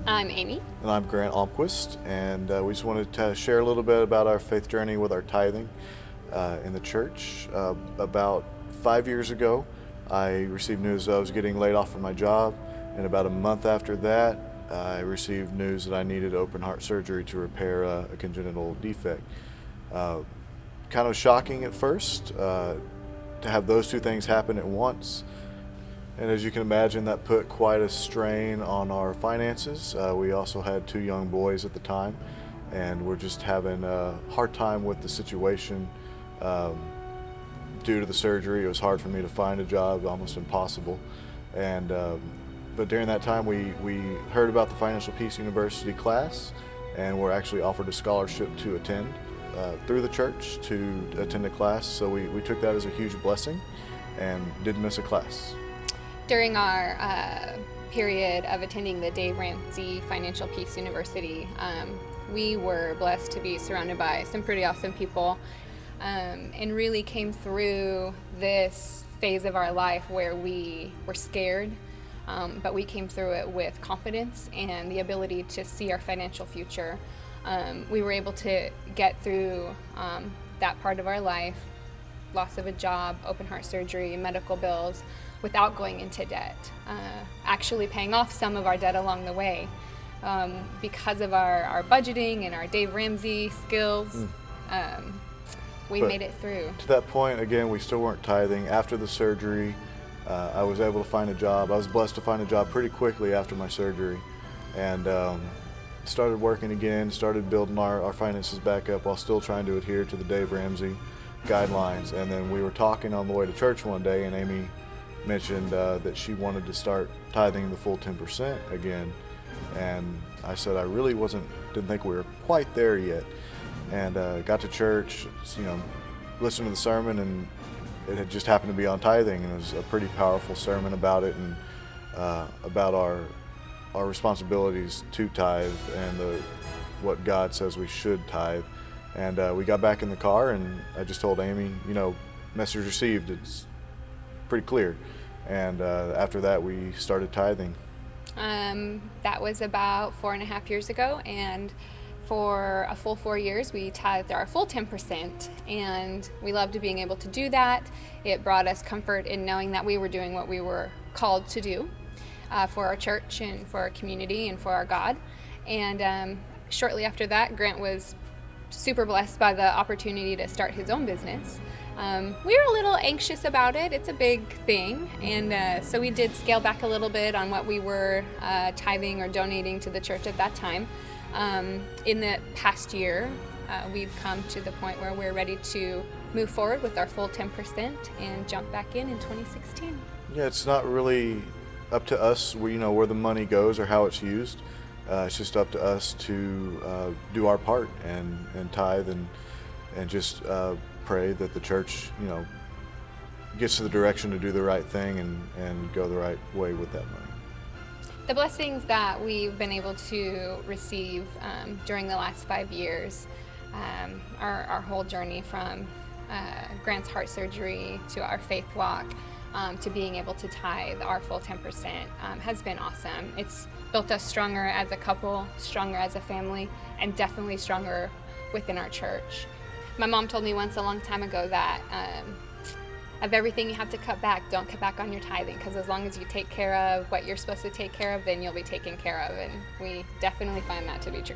I'm Amy. And I'm Grant Almquist, and we just wanted to share a little bit about our faith journey with our tithing in the church. About 5 years ago, I received news that I was getting laid off from my job, and about a month after that, I received news that I needed open heart surgery to repair a congenital defect. Uh, Kind of shocking at first to have those two things happen at once. And as you can imagine, that put quite a strain on our finances. We also had two young boys at the time, and we're just having a hard time with the situation. Um, Due to the surgery, it was hard for me to find a job, almost impossible. And but during that time, we heard about the Financial Peace University class, and were actually offered a scholarship to attend through the church to attend a class. So we took that as a huge blessing, and didn't miss a class. During our period of attending the Dave Ramsey Financial Peace University, we were blessed to be surrounded by some pretty awesome people, and really came through this phase of our life where we were scared, but we came through it with confidence and the ability to see our financial future. We were able to get through that part of our life, loss of a job, open heart surgery, medical bills, without going into debt, actually paying off some of our debt along the way because of our budgeting and our Dave Ramsey skills. We But made it through. to that point, again, we still weren't tithing. After the surgery, I was able to find a job. I was blessed to find a job pretty quickly after my surgery, and started working again, started building our finances back up while still trying to adhere to the Dave Ramsey guidelines. And then we were talking on the way to church one day, and Amy mentioned that she wanted to start tithing the full 10% again. And I said I really didn't think we were quite there yet. And got to church, listened to the sermon, and it had just happened to be on tithing, and it was a pretty powerful sermon about it, and about our responsibilities to tithe, and what God says we should tithe. And we got back in the car, and I just told Amy, message received, it's pretty clear. And after that, we started tithing. That was about 4.5 years ago, and for a full 4 years, we tithed our full 10%, and we loved being able to do that. It brought us comfort in knowing that we were doing what we were called to do for our church and for our community and for our God. And shortly after that, Grant was super blessed by the opportunity to start his own business. We were a little anxious about it. It's a big thing, and so we did scale back a little bit on what we were tithing or donating to the church at that time. In the past year, we've come to the point where we're ready to move forward with our full 10% and jump back in 2016. Yeah, it's not really up to us where the money goes or how it's used. It's just up to us to do our part and tithe and just pray that the church gets to the direction to do the right thing and go the right way with that money. The blessings that we've been able to receive during the last 5 years, our whole journey from Grant's heart surgery to our faith walk, to being able to tithe our full 10%, has been awesome. It's built us stronger as a couple, stronger as a family, and definitely stronger within our church. My mom told me once a long time ago that of everything you have to cut back, don't cut back on your tithing, because as long as you take care of what you're supposed to take care of, then you'll be taken care of, and we definitely find that to be true.